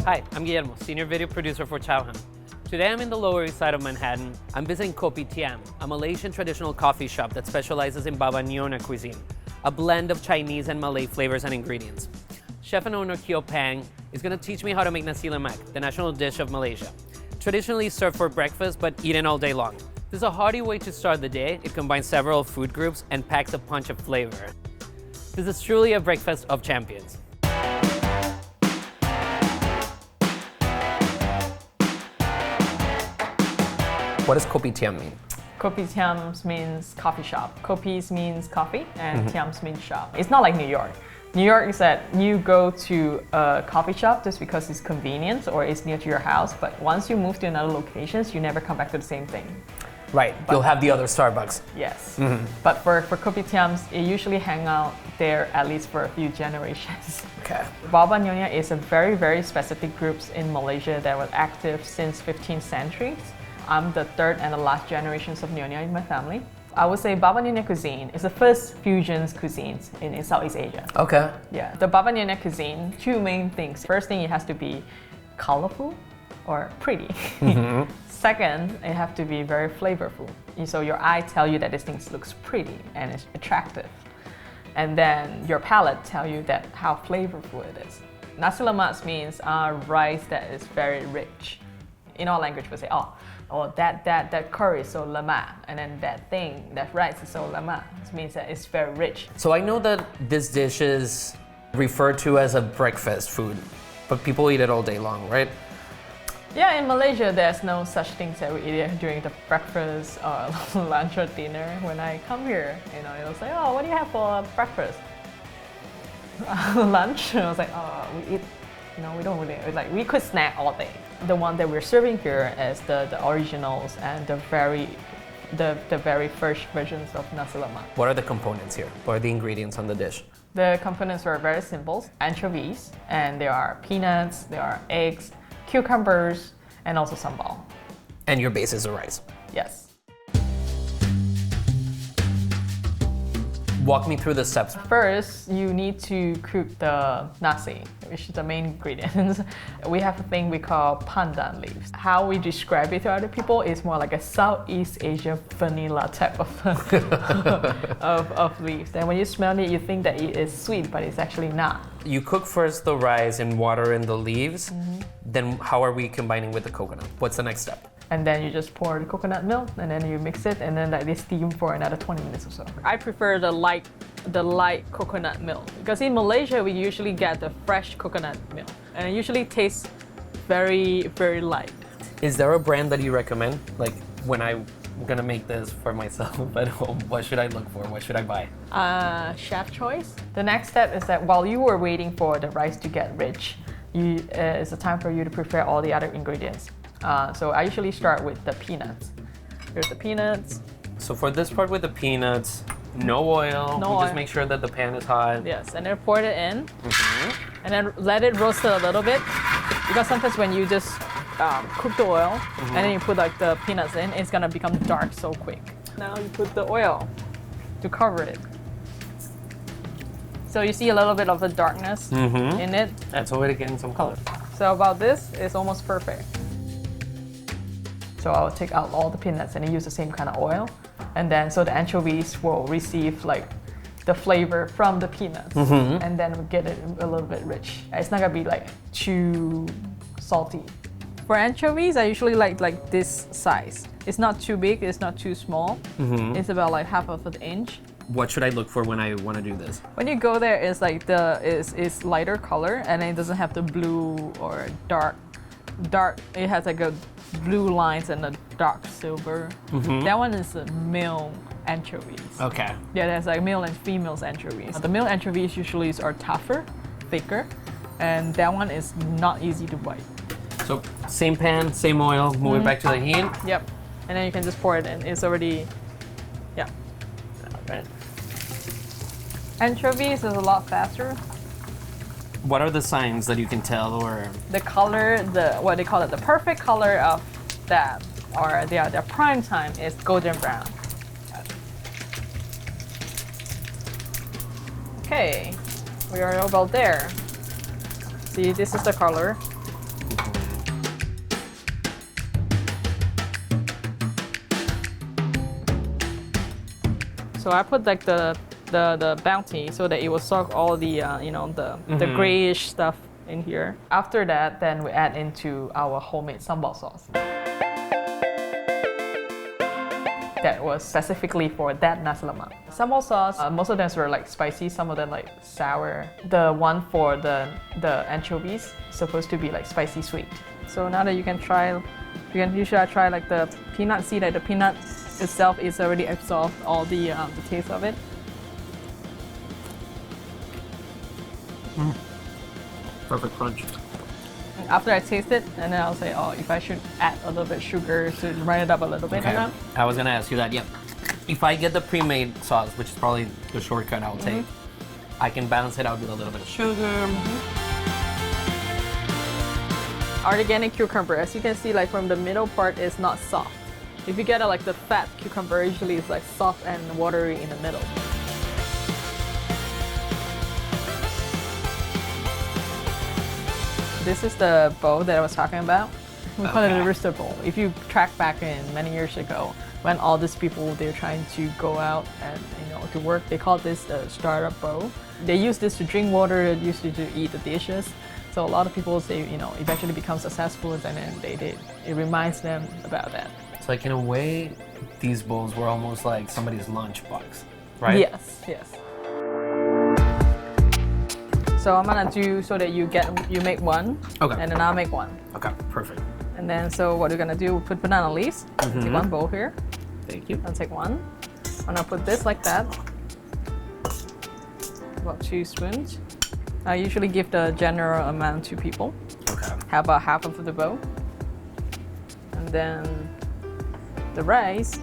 Hi, I'm Guillermo, senior video producer for Chowhound. Today I'm in the Lower East Side of Manhattan. I'm visiting Kopitiam, a Malaysian traditional coffee shop that specializes in Baba Nyonya cuisine, a blend of Chinese and Malay flavors and ingredients. Chef and owner Kyo Pang is going to teach me how to make Nasi Lemak, the national dish of Malaysia. Traditionally served for breakfast, but eaten all day long. This is a hearty way to start the day. It combines several food groups and packs a punch of flavor. This is truly a breakfast of champions. What does Kopitiam mean? Kopitiam means coffee shop. Kopis means coffee, and tiams means shop. It's not like New York. New York is that you go to a coffee shop just because it's convenient or it's near to your house, but once you move to another locations, you never come back to the same thing. Right, you'll have the other Starbucks. Yes, but for Kopitiams, it usually hang out there at least for a few generations. Okay. Baba Nyonya is a very, very specific group in Malaysia that was active since 15th century. I'm the third and the last generations of Nyonya in my family. I would say Baba Nyonya cuisine is the first fusion cuisines in Southeast Asia. Okay. Yeah, the Baba Nyonya cuisine, two main things. First thing, it has to be colorful or pretty. Second, it has to be very flavorful. So your eye tell you that this thing looks pretty and it's attractive. And then your palate tell you that how flavorful it is. Nasi Lemak means rice that is very rich. In our language, we say, oh, that curry is so lemak, and then that rice is so lemak. It means that it's very rich. So I know that this dish is referred to as a breakfast food, but people eat it all day long, right? Yeah, in Malaysia, there's no such things that we eat during the breakfast or lunch or dinner. When I come here, it'll say, oh, what do you have for breakfast? Lunch? I was like, oh, we eat. We don't really, we could snack all day. The one that we're serving here is the originals and the very first versions of Nasi Lemak. What are the components here? What are the ingredients on the dish? The components are very simple. Anchovies, and there are peanuts, there are eggs, cucumbers, and also sambal. And your base is the rice? Yes. Walk me through the steps. First, you need to cook the nasi, which is the main ingredients. We have a thing we call pandan leaves. How we describe it to other people is more like a Southeast Asian vanilla type of leaves. And when you smell it, you think that it is sweet, but it's actually not. You cook first the rice and water in the leaves. Then how are we combining with the coconut? What's the next step? And then you just pour the coconut milk, and then you mix it, and then they steam for another 20 minutes or so. I prefer the light coconut milk because in Malaysia we usually get the fresh coconut milk, and it usually tastes very, very light. Is there a brand that you recommend? Like when I'm gonna make this for myself at home, what should I look for? What should I buy? Chef choice. The next step is that while you were waiting for the rice to get rich, it's a time for you to prepare all the other ingredients. So I usually start with the peanuts. Here's the peanuts. So for this part with the peanuts, no oil. No we oil. Just make sure that the pan is hot. Yes, and then pour it in. And then let it roast a little bit. Because sometimes when you just cook the oil and then you put the peanuts in, it's gonna become dark so quick. Now you put the oil to cover it. So you see a little bit of the darkness in it. That's a way to get in some color. So about this, it's almost perfect. So I'll take out all the peanuts and use the same kind of oil. And then so the anchovies will receive the flavor from the peanuts. And then we get it a little bit rich. It's not gonna be too salty. For anchovies, I usually like this size. It's not too big, it's not too small. It's about half of an inch. What should I look for when I want to do this? When you go there, it's it's lighter color, and it doesn't have the blue or dark. It has a blue lines and a dark silver. That one is a male anchovies. Okay. Yeah, there's male and female anchovies. The male anchovies usually are tougher, thicker, and that one is not easy to bite. So same pan, same oil, move it back to the heat. Yep. And then you can just pour it in. It's already, yeah. Okay. Anchovies is a lot faster. What are the signs that you can tell, or the color, what they call it, the perfect color of that, or their prime time is golden brown. Okay, we are about there. See, this is the color. So I put like the bounty so that it will soak all the the grayish stuff in here. After that, then we add into our homemade sambal sauce. That was specifically for that nasi lemak. Sambal sauce, most of them were like spicy, some of them like sour. The one for the anchovies is supposed to be like spicy sweet. So now that you can try, you should try like the peanut. See that the peanut itself is already absorbed all the taste of it. Perfect crunch. After I taste it, and then I'll say, oh, if I should add a little bit of sugar to brighten it up a little bit. Okay. I was gonna ask you that. Yep. If I get the pre-made sauce, which is probably the shortcut I'll take, I can balance it out with a little bit of sugar. Organic cucumber, as you can see, like from the middle part is not soft. If you get like the fat cucumber, usually it's like soft and watery in the middle. This is the bowl that I was talking about. We call it a rooster bowl. If you track back in many years ago, when all these people they're trying to go out and to work, they call this the startup bowl. They use this to drink water, used to eat the dishes. So a lot of people say eventually become successful, and then it reminds them about that. It's like in a way, these bowls were almost like somebody's lunchbox, right? Yes, yes. So I'm gonna do so that you make one, and then I'll make one. Okay, perfect. And then so what we're gonna do, we'll put banana leaves. Take one bowl here. Thank you. I'll take one. I'm gonna put this like that. About 2 spoons. I usually give the general amount to people. Okay. How about half of the bowl? And then the rice.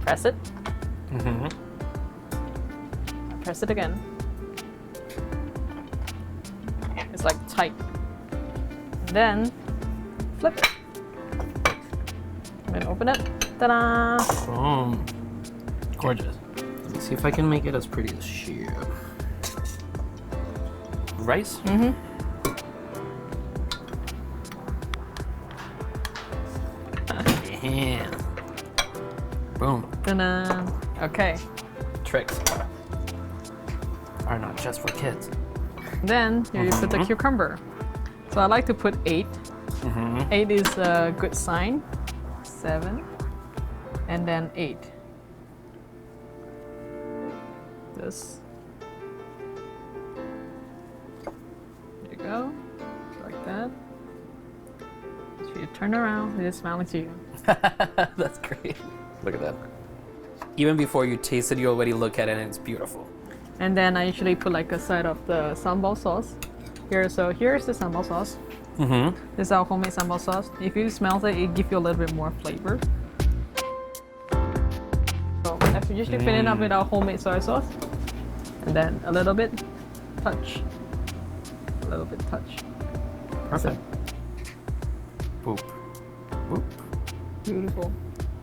Press it. Press it again. It's like tight. Then flip it. And then open it. Ta-da! Boom. Gorgeous. Let me see if I can make it as pretty as she. Rice? Yeah. Boom. Ta-da! Okay. Tricks are not just for kids. Then here you put the cucumber. So I like to put 8. 8 is a good sign. 7. And then 8. This. There you go. Like that. So you turn around, it's smiling to you. That's great. Look at that. Even before you taste it, you already look at it and it's beautiful. And then I usually put like a side of the sambal sauce. So here's the sambal sauce. This is our homemade sambal sauce. If you smell it, it gives you a little bit more flavor. So I usually fill it up with our homemade soy sauce. And then a little bit touch. A little bit touch. Perfect. Boop. Boop. Beautiful.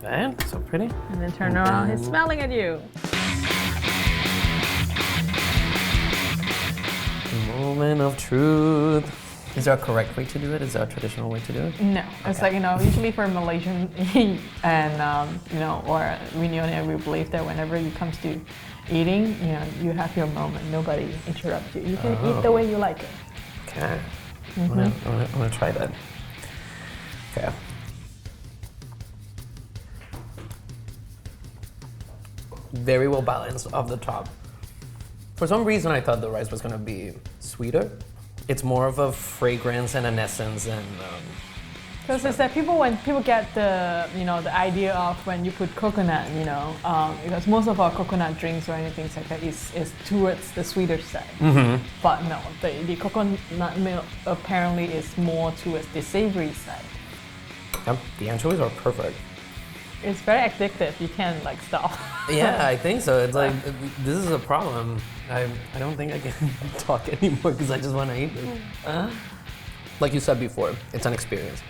And so pretty. And then turn around, he's smiling at you. Moment of truth. Is there a correct way to do it? Is there a traditional way to do it? No, it's like usually for Malaysian and or Reunion, we believe that whenever it comes to eating, you have your moment. Nobody interrupts you. You can eat the way you like it. Okay. I'm gonna try that. Okay. Very well balanced off the top. For some reason, I thought the rice was gonna be sweeter. It's more of a fragrance and an essence, and because it's that when people get the the idea of when you put coconut, because most of our coconut drinks or anything like that is towards the sweeter side. But no, the coconut milk apparently is more towards the savory side. Yep, the anchovies are perfect. It's very addictive. You can't stop. Yeah, I think so. It's like this is a problem. I don't think I can talk anymore because I just want to eat this. Like you said before, it's an experience.